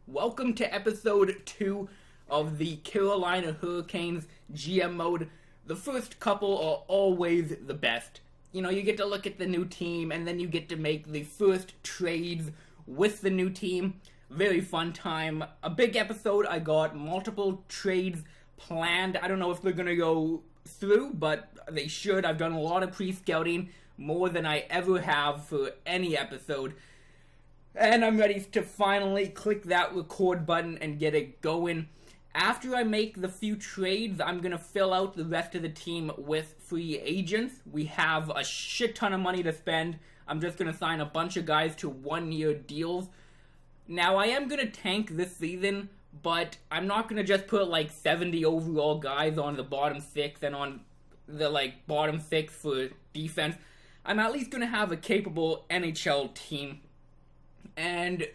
Welcome to episode 2 of the Carolina Hurricanes GM mode. The first couple are always the best. You know, you get to look at the new team, and then you get to make the first trades with the new team. Very fun time. A big episode. I got multiple trades planned. I don't know if they're going to go through, but they should. I've done a lot of pre-scouting, more than I ever have for any episode. And I'm ready to finally click that record button and get it going. After I make the few trades, I'm going to fill out the rest of the team with free agents. We have a shit ton of money to spend. I'm just going to sign a bunch of guys to one-year deals. Now, I am going to tank this season, but I'm not going to just put like 70 overall guys on the bottom 6 and on the bottom 6 for defense. I'm at least going to have a capable NHL team. And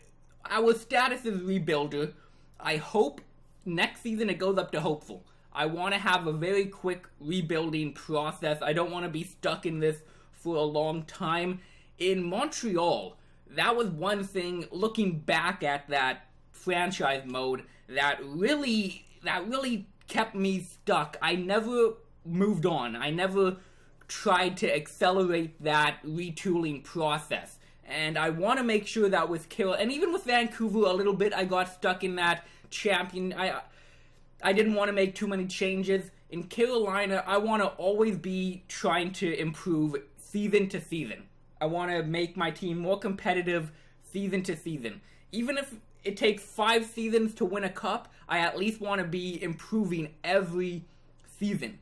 our status is rebuilder. I hope next season it goes up to hopeful. I want to have a very quick rebuilding process. I don't want to be stuck in this for a long time. In Montreal, that was one thing, looking back at that franchise mode, that really kept me stuck. I never moved on. I never tried to accelerate that retooling process. And I want to make sure that with Carolina, and even with Vancouver a little bit, I got stuck in that champion. I didn't want to make too many changes. In Carolina, I want to always be trying to improve season to season. I want to make my team more competitive season to season. Even if it takes 5 seasons to win a cup, I at least want to be improving every season.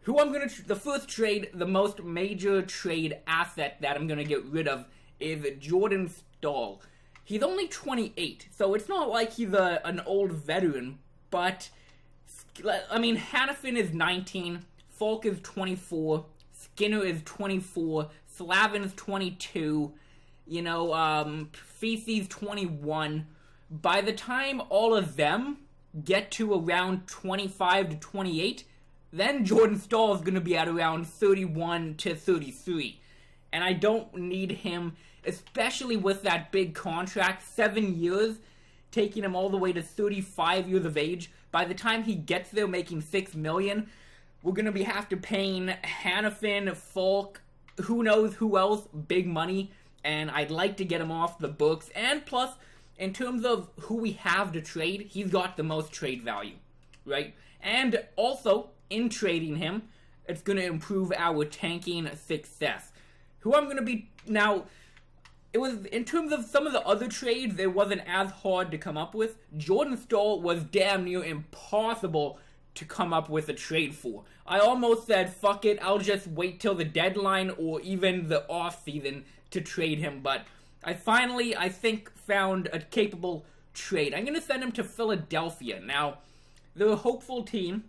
The first trade, the most major trade asset that I'm going to get rid of is Jordan Staal. He's only 28, so it's not like he's an old veteran, but, I mean, Hanifin is 19, Falk is 24, Skinner is 24, Slavin is 22, Feces 21. By the time all of them get to around 25 to 28, then Jordan Staal is going to be at around 31 to 33. And I don't need him, especially with that big contract, 7 years, taking him all the way to 35 years of age. By the time he gets there making $6 million, we're going to have to paying Hanifin, Falk, who knows who else, big money. And I'd like to get him off the books. And plus, in terms of who we have to trade, he's got the most trade value, right? And also, in trading him, it's going to improve our tanking success. Who I'm going to be... Now, it was... In terms of some of the other trades, it wasn't as hard to come up with. Jordan Staal was damn near impossible to come up with a trade for. I almost said, fuck it, I'll just wait till the deadline or even the off-season to trade him. But I finally, I think, found a capable trade. I'm going to send him to Philadelphia. Now, they're a hopeful team.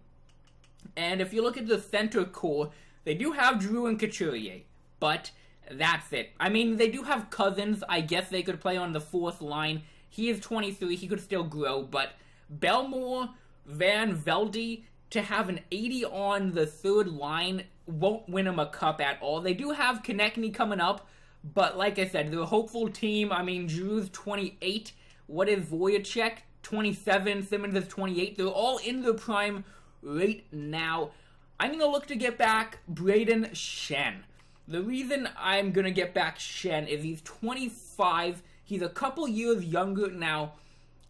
And if you look at the center core, they do have Drew and Couturier. But that's it. I mean, they do have Cousins. I guess they could play on the 4th line. He is 23. He could still grow. But Belmore, Van Velde, to have an 80 on the 3rd line won't win him a cup at all. They do have Konechny coming up. But like I said, they're a hopeful team. I mean, Drew's 28. What is Voracek? 27. Simmons is 28. They're all in their prime right now. I'm going to look to get back Brayden Schenn. The reason I'm going to get back Schenn is he's 25. He's a couple years younger now.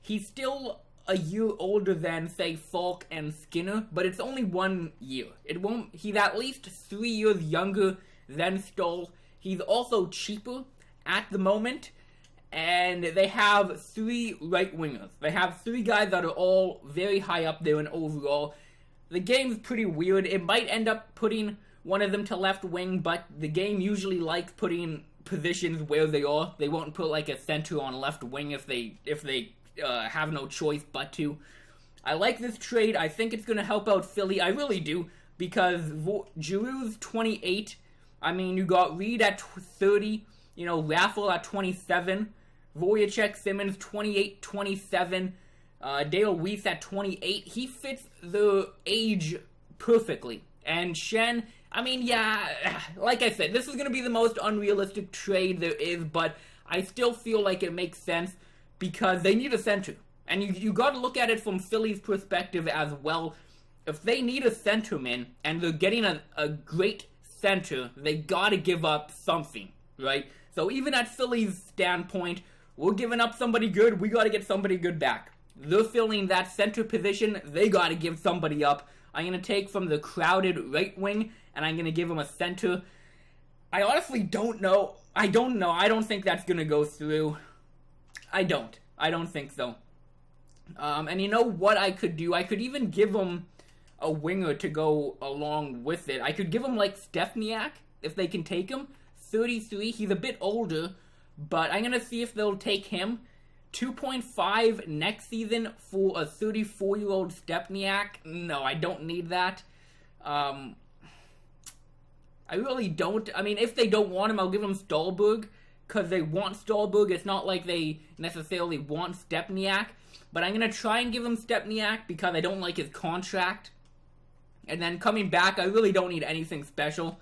He's still a year older than, say, Falk and Skinner, but it's only 1 year. He's at least 3 years younger than Staal. He's also cheaper at the moment, and they have 3 right wingers. They have 3 guys that are all very high up there in overall. The game's pretty weird. It might end up putting one of them to left wing, but the game usually likes putting positions where they are. They won't put like a center on left wing if they have no choice but to. I like this trade. I think it's going to help out Philly. I really do, because Giroux's 28. I mean, you got Reed at 30, Raffle at 27, Voracek, Simmons 28, 27, Dale Weiss at 28. He fits the age perfectly. And Schenn, I mean, yeah, like I said, this is going to be the most unrealistic trade there is, but I still feel like it makes sense because they need a center. And you got to look at it from Philly's perspective as well. If they need a centerman and they're getting a great center, they got to give up something, right? So even at Philly's standpoint, we're giving up somebody good, we got to get somebody good back. They're filling that center position, they got to give somebody up. I'm going to take from the crowded right wing, and I'm going to give him a center. I honestly don't know. I don't think that's going to go through. I don't think so. And you know what I could do? I could even give him a winger to go along with it. I could give him like Stepniak, if they can take him. 33, he's a bit older, but I'm going to see if they'll take him. 2.5 next season for a 34-year-old Stepniak. No, I don't need that. I really don't. I mean, if they don't want him, I'll give him Stolberg, because they want Stolberg. It's not like they necessarily want Stepniak. But I'm going to try and give him Stepniak because I don't like his contract. And then coming back, I really don't need anything special.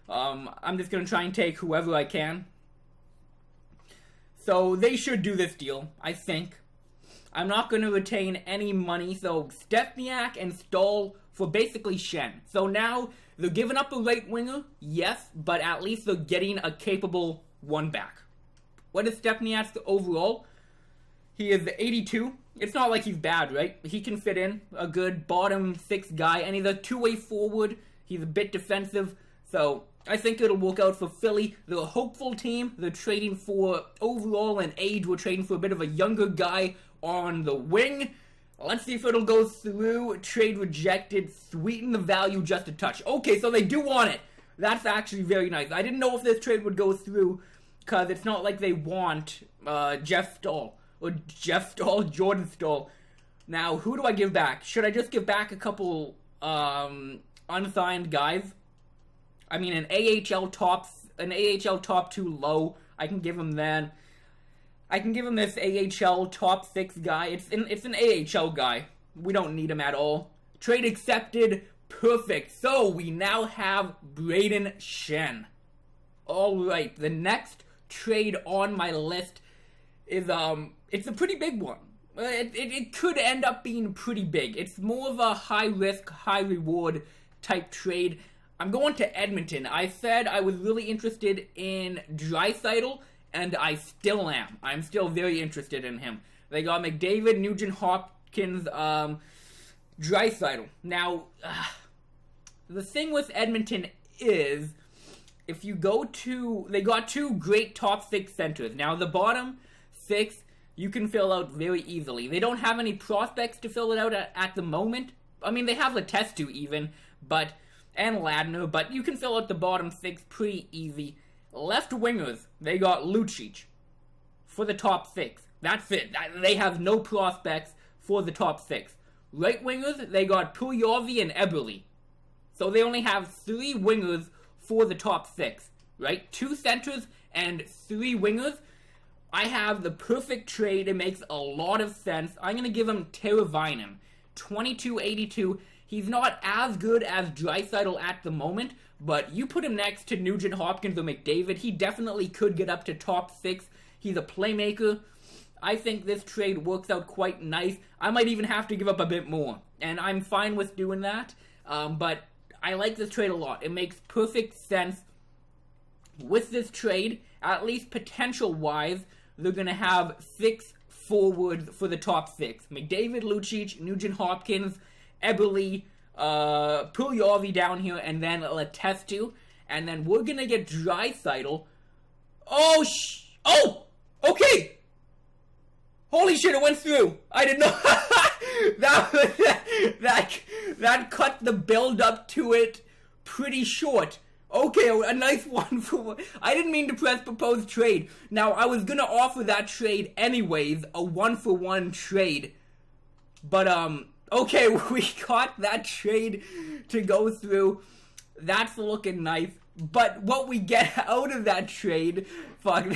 I'm just going to try and take whoever I can. So they should do this deal, I think. I'm not going to retain any money. So Stepniak and Stoll for basically Shen. So now they're giving up a right winger, yes, but at least they're getting a capable one back. What is Stepniak's overall? He is 82. It's not like he's bad, right? He can fit in, a good bottom six guy, and he's a two-way forward. He's a bit defensive, so I think it'll work out for Philly. They're a hopeful team. They're trading for overall and age. We're trading for a bit of a younger guy on the wing. Let's see if it'll go through. Trade rejected. Sweeten the value just a touch. Okay, so they do want it. That's actually very nice. I didn't know if this trade would go through because it's not like they want Jeff Stahl. Or Jeff Stahl, Jordan Stahl. Now, who do I give back? Should I just give back a couple unsigned guys? I mean, an AHL top 2 low. I can give him that. I can give him this AHL top 6 guy. It's an AHL guy. We don't need him at all. Trade accepted. Perfect. So we now have Braden Shen. All right. The next trade on my list is it's a pretty big one. It could end up being pretty big. It's more of a high risk, high reward type trade. I'm going to Edmonton. I said I was really interested in Draisaitl, and I still am. I'm still very interested in him. They got McDavid, Nugent Hopkins, Draisaitl. Now, the thing with Edmonton is, if you go to, they got 2 great top 6 centers. Now, the bottom 6, you can fill out very easily. They don't have any prospects to fill it out at the moment. I mean, they have Letestu even, and Ladner, but you can fill out the bottom 6 pretty easy. Left wingers, they got Lucic for the top 6. That's it. They have no prospects for the top 6. Right wingers, they got Puljujarvi and Eberle. So they only have 3 wingers for the top 6, right? 2 centers and 3 wingers. I have the perfect trade. It makes a lot of sense. I'm going to give him Teravainen. 22-82. He's not as good as Draisaitl at the moment, but you put him next to Nugent Hopkins or McDavid, he definitely could get up to top 6. He's a playmaker. I think this trade works out quite nice. I might even have to give up a bit more, and I'm fine with doing that. But I like this trade a lot. It makes perfect sense. With this trade, at least potential-wise, they're going to have 6 forwards for the top 6. McDavid, Lucic, Nugent Hopkins, Eberle, Puljujarvi down here, and then Letestu. And then we're going to get Draisaitl. Oh, okay! Holy shit, it went through! I didn't know. that cut the build up to it pretty short. Okay, a nice one for... I didn't mean to press proposed trade. Now, I was gonna offer that trade anyways, a 1-for-1 trade. But, okay, we got that trade to go through. That's looking nice. But what we get out of that trade... Fuck.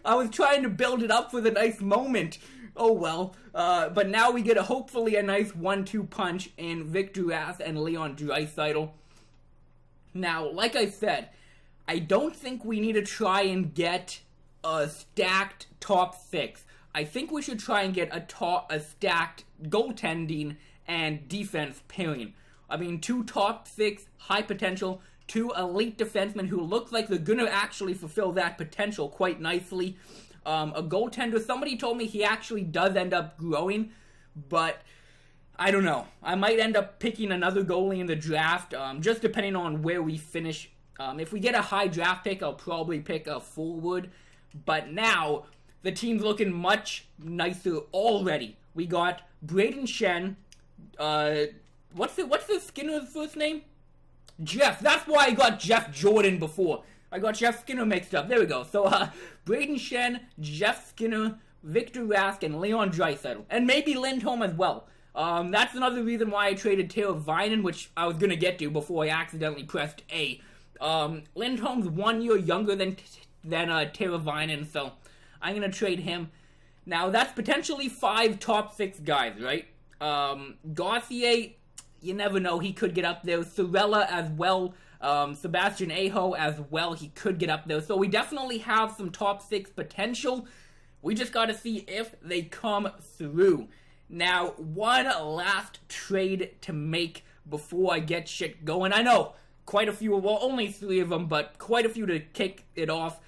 I was trying to build it up for the nice moment. Oh well. But now we get hopefully a nice 1-2 punch in Victor Rath and Leon Draisaitl. Now, like I said, I don't think we need to try and get a stacked top 6. I think we should try and get a stacked goaltending and defense pairing. I mean, 2 top 6, high potential, 2 elite defensemen who look like they're going to actually fulfill that potential quite nicely. A goaltender, somebody told me he actually does end up growing, but I don't know. I might end up picking another goalie in the draft, just depending on where we finish. If we get a high draft pick, I'll probably pick a forward. But now, the team's looking much nicer already. We got Braden Shen. What's the Skinner's first name? Jeff. That's why I got Jeff Jordan before. I got Jeff Skinner mixed up. There we go. So, Braden Shen, Jeff Skinner, Victor Rask, and Leon Draisaitl. And maybe Lindholm as well. That's another reason why I traded Taylor Vinen, which I was going to get to before I accidentally pressed A. Lindholm's 1 year younger than Taylor Vinen, so I'm going to trade him. Now, that's potentially 5 top 6 guys, right? Gauthier, you never know, he could get up there. Sorella as well. Sebastian Aho as well, he could get up there. So we definitely have some top 6 potential. We just got to see if they come through. Now, one last trade to make before I get shit going. I know, quite a few, well, only 3 of them, but quite a few to kick it off.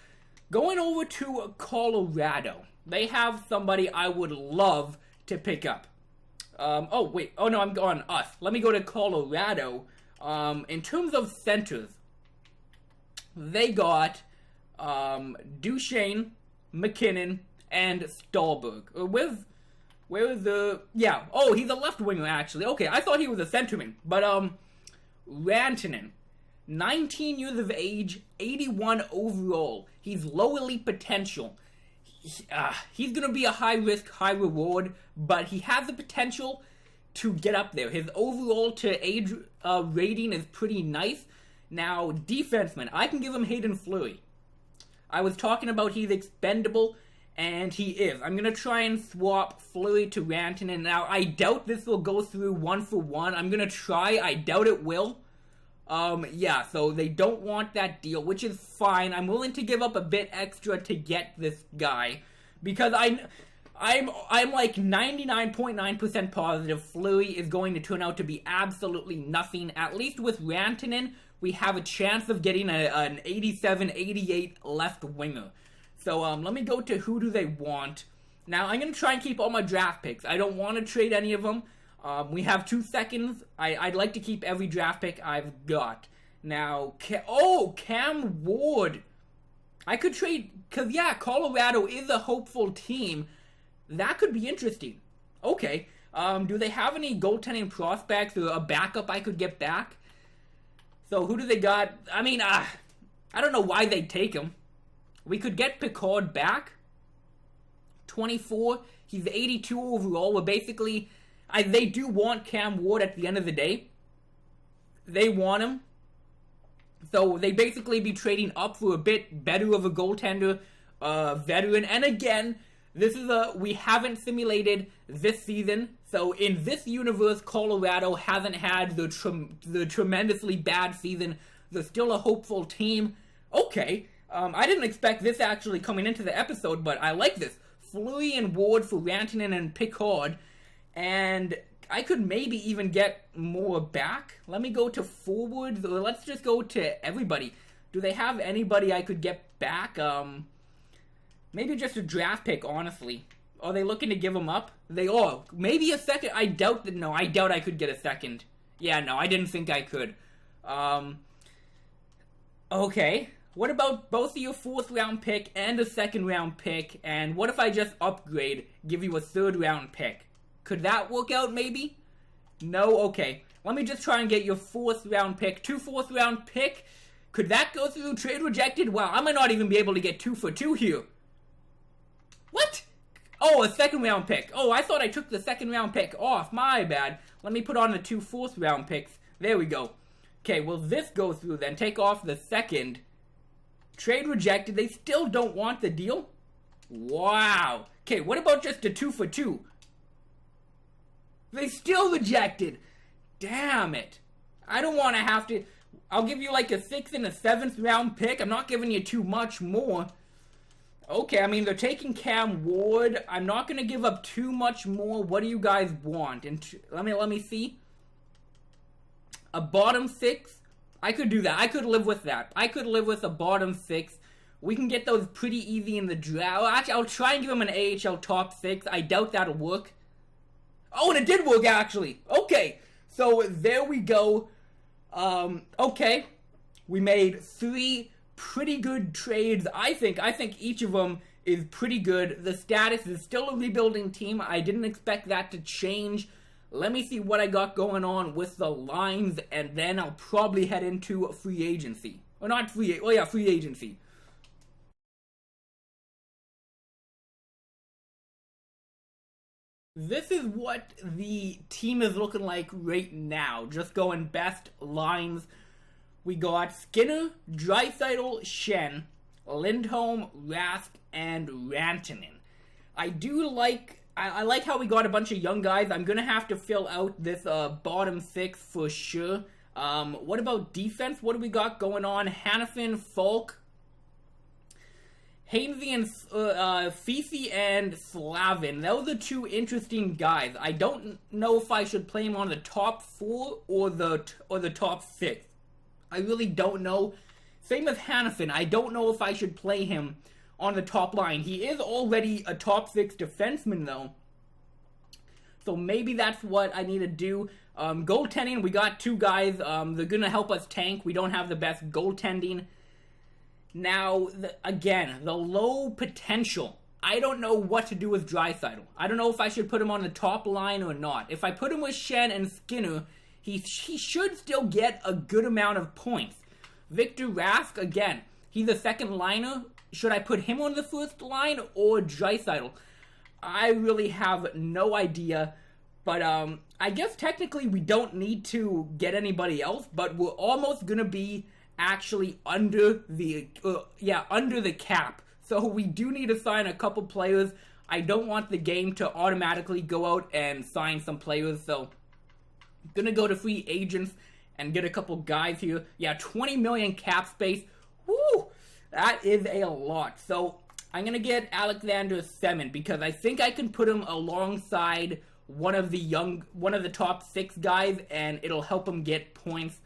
Going over to Colorado. They have somebody I would love to pick up. I'm on us. Let me go to Colorado. In terms of centers, they got Duchesne, McKinnon, and Stahlberg. He's a left winger, actually. Okay, I thought he was a centerman. But, Rantanen, 19 years of age, 81 overall. He's low elite potential. He's going to be a high risk, high reward, but he has the potential to get up there. His overall to age rating is pretty nice. Now, defenseman, I can give him Hayden Fleury. I was talking about he's expendable, and he is. I'm going to try and swap Fleury to Rantanen. Now, I doubt this will go through 1-for-1. I'm going to try. I doubt it will. So they don't want that deal, which is fine. I'm willing to give up a bit extra to get this guy, because I'm like 99.9% positive Fleury is going to turn out to be absolutely nothing. At least with Rantanen, we have a chance of getting an 87, 88 left winger. So let me go to who do they want. Now, I'm going to try and keep all my draft picks. I don't want to trade any of them. We have 2 seconds. I'd like to keep every draft pick I've got. Now, Cam Ward. I could trade, because, Colorado is a hopeful team. That could be interesting. Okay. Do they have any goaltending prospects or a backup I could get back? So, who do they got? I mean, I don't know why they'd take him. We could get Picard back. 24. He's 82 overall. We're basically... they do want Cam Ward at the end of the day. They want him. So they basically be trading up for a bit better of a goaltender, veteran. And again, we haven't simulated this season. So in this universe, Colorado hasn't had the tremendously bad season. They're still a hopeful team. Okay, I didn't expect this actually coming into the episode, but I like this. Fleury and Ward for Rantanen and Picard. And I could maybe even get more back. Let me go to forwards. Let's just go to everybody. Do they have anybody I could get back? Maybe just a draft pick, honestly. Are they looking to give them up? They are. Maybe a second. I doubt I could get a second. Yeah, no, I didn't think I could. Okay. What about both of your 4th round pick and a 2nd round pick? And what if I just upgrade, give you a 3rd round pick? Could that work out, maybe? No? Okay. Let me just try and get your 4th round pick. 2 4th round pick? Could that go through? Trade rejected? Wow, I might not even be able to get 2 for 2 here. What? Oh, a 2nd round pick. Oh, I thought I took the 2nd round pick off. My bad. Let me put on the 2 4th round picks. There we go. Okay, will this go through then? Take off the 2nd. Trade rejected. They still don't want the deal? Wow. Okay, what about just a 2 for 2? They still rejected. Damn it. I don't want to have to... I'll give you like a 6th and a 7th round pick. I'm not giving you too much more. Okay, I mean, they're taking Cam Ward. I'm not going to give up too much more. What do you guys want? And let me see. A bottom 6? I could do that. I could live with that. I could live with a bottom 6. We can get those pretty easy in the draft. Actually, I'll try and give him an AHL top 6. I doubt that'll work. Oh, and it did work, actually. Okay, so there we go. Okay. We made 3 pretty good trades. I think each of them is pretty good. The status is still a rebuilding team. I didn't expect that to change. Let me see what I got going on with the lines, and then I'll probably head into free agency. Or not free, well yeah, free agency. This is what the team is looking like right now. Just going best lines. We got Skinner, Draisaitl, Shen, Lindholm, Rask, and Rantanen. I like how we got a bunch of young guys. I'm going to have to fill out this bottom 6 for sure. What about defense? What do we got going on? Hannafin, Falk, Hainsey, and Fifi, and Slavin. Those are 2 interesting guys. I don't know if I should play him on the top 4 or the top 6. I really don't know. Same with Hannafin. I don't know if I should play him on the top line. He is already a top 6 defenseman, though. So maybe that's what I need to do. Goaltending, we got 2 guys. They're going to help us tank. We don't have the best goaltending. Now, again, the low potential. I don't know what to do with Draisaitl. I don't know if I should put him on the top line or not. If I put him with Shen and Skinner, he should still get a good amount of points. Victor Rask, again, he's a second liner. Should I put him on the first line or Draisaitl? I really have no idea. But I guess technically we don't need to get anybody else. But we're almost going to be actually under the cap. So we do need to sign a couple players. I don't want the game to automatically go out and sign some players. So I'm going to go to free agents and get a couple guys here. Yeah, 20 million cap space. Woo! That is a lot. So I'm going to get Alexander Semin because I think I can put him alongside one of the top 6 guys and it'll help him get points.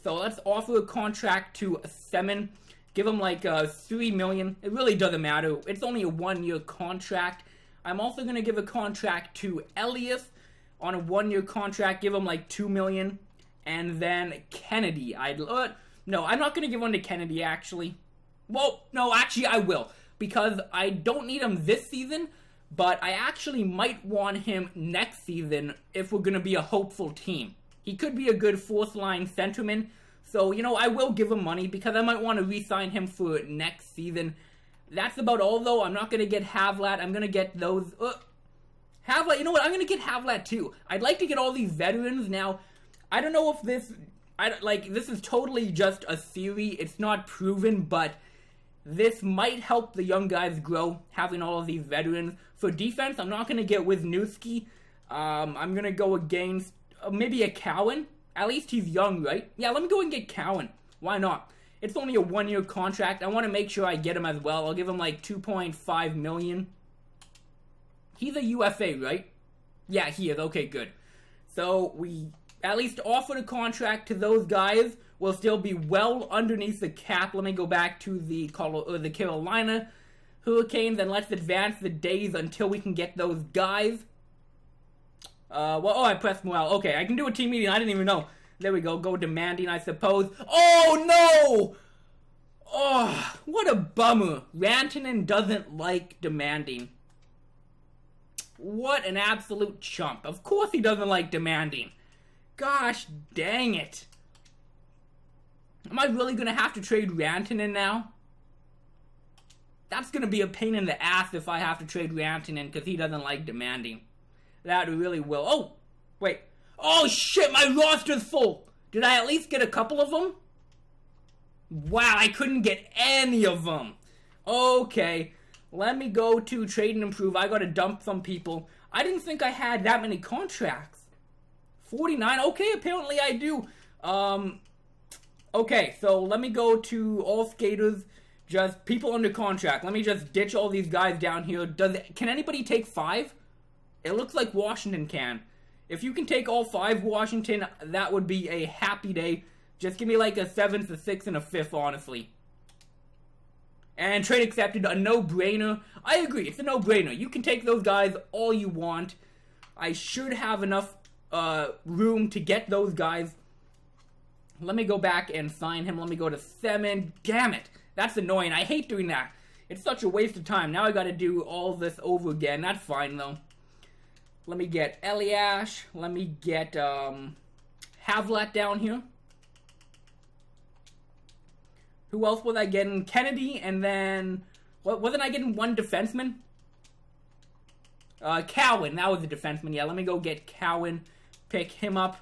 So let's offer a contract to Semin. Give him like $3 million. It really doesn't matter. It's only a 1-year contract. I'm also going to give a contract to Elias on a 1-year contract. Give him like $2 million. And then Kennedy. No, I'm not going to give one to Kennedy, actually. Well, no, actually I will. Because I don't need him this season, but I actually might want him next season if we're going to be a hopeful team. He could be a good 4th-line centerman. So, I will give him money because I might want to re-sign him for next season. That's about all, though. I'm not going to get Havlat. I'm going to get those... Havlat, you know what? I'm going to get Havlat, too. I'd like to get all these veterans. Now, I don't know if this... this is totally just a theory. It's not proven, but this might help the young guys grow, having all of these veterans. For defense, I'm not going to get Wisniewski. I'm going to go against maybe a Cowan. At least he's young, right? Yeah, let me go and get Cowan. Why not? It's only a 1-year contract. I want to make sure I get him as well. I'll give him like $2.5 million. He's a UFA, right? Yeah, he is. Okay, good. So we at least offered a contract to those guys. We'll still be well underneath the cap. Let me go back to the Carolina Hurricanes and let's advance the days until we can get those guys. I pressed morale. Okay, I can do a team meeting. I didn't even know. There we go. Go demanding, I suppose. Oh, no! Oh, what a bummer. Rantanen doesn't like demanding. What an absolute chump. Of course he doesn't like demanding. Gosh dang it. Am I really going to have to trade Rantanen now? That's going to be a pain in the ass if I have to trade Rantanen because he doesn't like demanding. That really will. Oh, wait. Oh, shit, my roster's full. Did I at least get a couple of them? Wow, I couldn't get any of them. Okay, let me go to Trade and Improve. I gotta dump some people. I didn't think I had that many contracts. 49? Okay, apparently I do. Okay, so let me go to All Skaters. Just people under contract. Let me just ditch all these guys down here. Can anybody take 5? It looks like Washington can. If you can take all 5, Washington, that would be a happy day. Just give me like a 7th, a 6th, and a 5th, honestly. And trade accepted, a no-brainer. I agree, it's a no-brainer. You can take those guys all you want. I should have enough room to get those guys. Let me go back and sign him. Let me go to Semin. Damn it. That's annoying. I hate doing that. It's such a waste of time. Now I gotta do all this over again. That's fine, though. Let me get Eliash. Let me get Havlat down here. Who else was I getting? Kennedy, and then... wasn't I getting one defenseman? Cowan. That was the defenseman. Yeah, let me go get Cowan. Pick him up.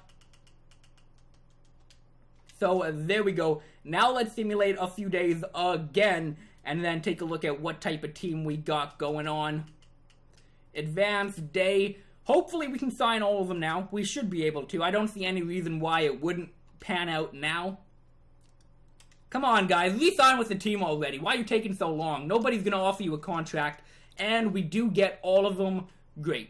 So, there we go. Now let's simulate a few days again, and then take a look at what type of team we got going on. Advanced day. Hopefully we can sign all of them now. We should be able to. I don't see any reason why it wouldn't pan out now. Come on, guys. We signed with the team already. Why are you taking so long? Nobody's going to offer you a contract, and we do get all of them. Great.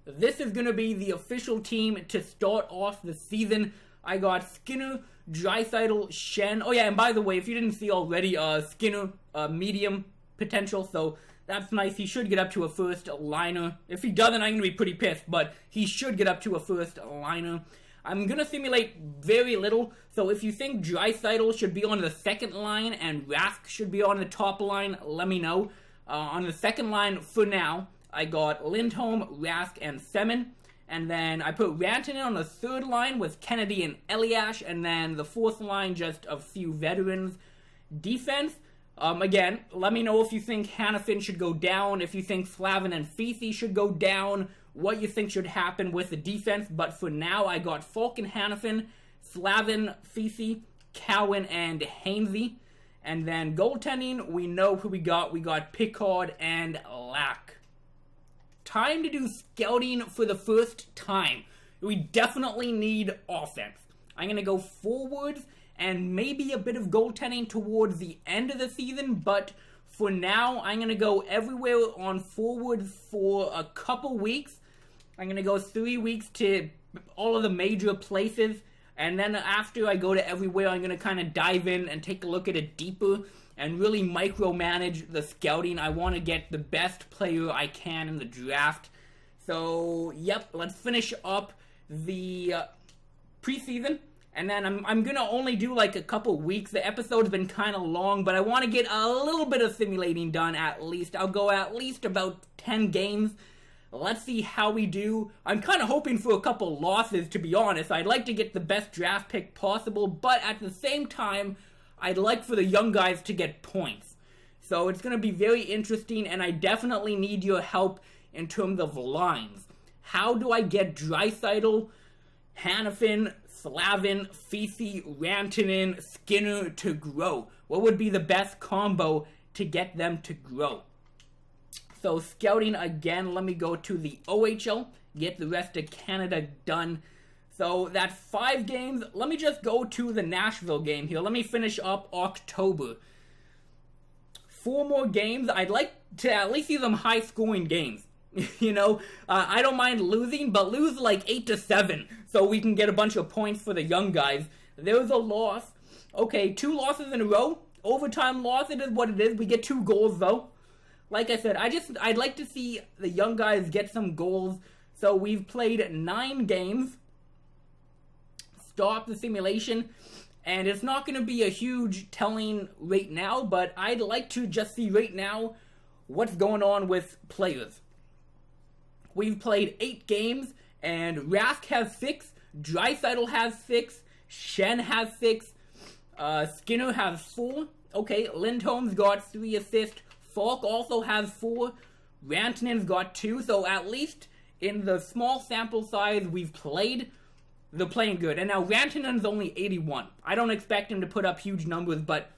This is going to be the official team to start off the season. I got Skinner, Draisaitl, Shen. Oh, yeah, and by the way, if you didn't see already, Skinner, medium potential, so that's nice. He should get up to a first liner. If he doesn't, I'm going to be pretty pissed, but he should get up to a first liner. I'm going to simulate very little, so if you think Draisaitl should be on the second line and Rask should be on the top line, let me know. On the second line, for now, I got Lindholm, Rask, and Semin. And then I put Rantanen on the third line with Kennedy and Eliash. And then the fourth line, just a few veterans. Defense, again, let me know if you think Hanifin should go down, if you think Slavin and Fifi should go down, what you think should happen with the defense. But for now, I got Falk and Hanifin, Slavin, Fifi, Cowan, and Hainsey. And then goaltending, we know who we got. We got Pickard and Lack. Time to do scouting for the first time. We definitely need offense. I'm going to go forwards and maybe a bit of goaltending towards the end of the season, but for now, I'm going to go everywhere on forwards for a couple weeks. I'm going to go 3 weeks to all of the major places, and then after I go to everywhere, I'm going to kind of dive in and take a look at it deeper and really micromanage the scouting. I want to get the best player I can in the draft. So, yep, let's finish up the preseason. And then I'm going to only do like a couple weeks. The episode's been kind of long, but I want to get a little bit of simulating done at least. I'll go at least about 10 games. Let's see how we do. I'm kind of hoping for a couple losses, to be honest. I'd like to get the best draft pick possible, but at the same time, I'd like for the young guys to get points. So it's going to be very interesting, and I definitely need your help in terms of lines. How do I get Draisaitl, Hanifin, Slavin, Fifi, Rantanen, Skinner to grow? What would be the best combo to get them to grow? So scouting again, let me go to the OHL, get the rest of Canada done. So that's 5 games. Let me just go to the Nashville game here. Let me finish up October. 4 more games. I'd like to at least see some high-scoring games. You know, I don't mind losing, but lose like 8-7 so we can get a bunch of points for the young guys. There's a loss. Okay, 2 losses in a row. Overtime loss, it is what it is. We get 2 goals, though. Like I said, I'd like to see the young guys get some goals. So we've played 9 games. Stop the simulation, and it's not going to be a huge telling right now, but I'd like to just see right now what's going on with players. We've played 8 games, and Rask has 6, Draisaitl has 6, Shen has 6, Skinner has 4, okay, Lindholm's got 3 assists, Falk also has 4, Rantanen's got 2, so at least in the small sample size we've played, they're playing good. And now Rantanen's only 81. I don't expect him to put up huge numbers, but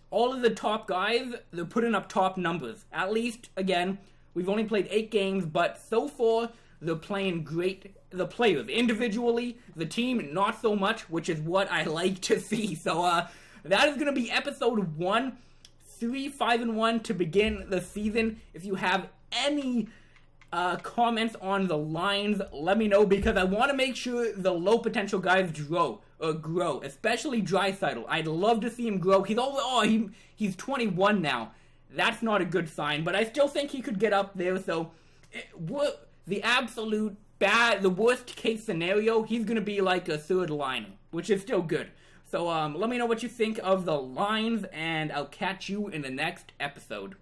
all of the top guys, they're putting up top numbers. At least, again, we've only played 8 games, but so far, they're playing great. The players, individually, the team, not so much, which is what I like to see. So, that is going to be episode 1. 3-5-1 to begin the season. If you have any comments on the lines, let me know, because I want to make sure the low potential guys grow, especially Draisaitl. I'd love to see him grow. He's 21 now. That's not a good sign, but I still think he could get up there. So the worst case scenario, he's gonna be like a third liner, which is still good. So let me know what you think of the lines, and I'll catch you in the next episode.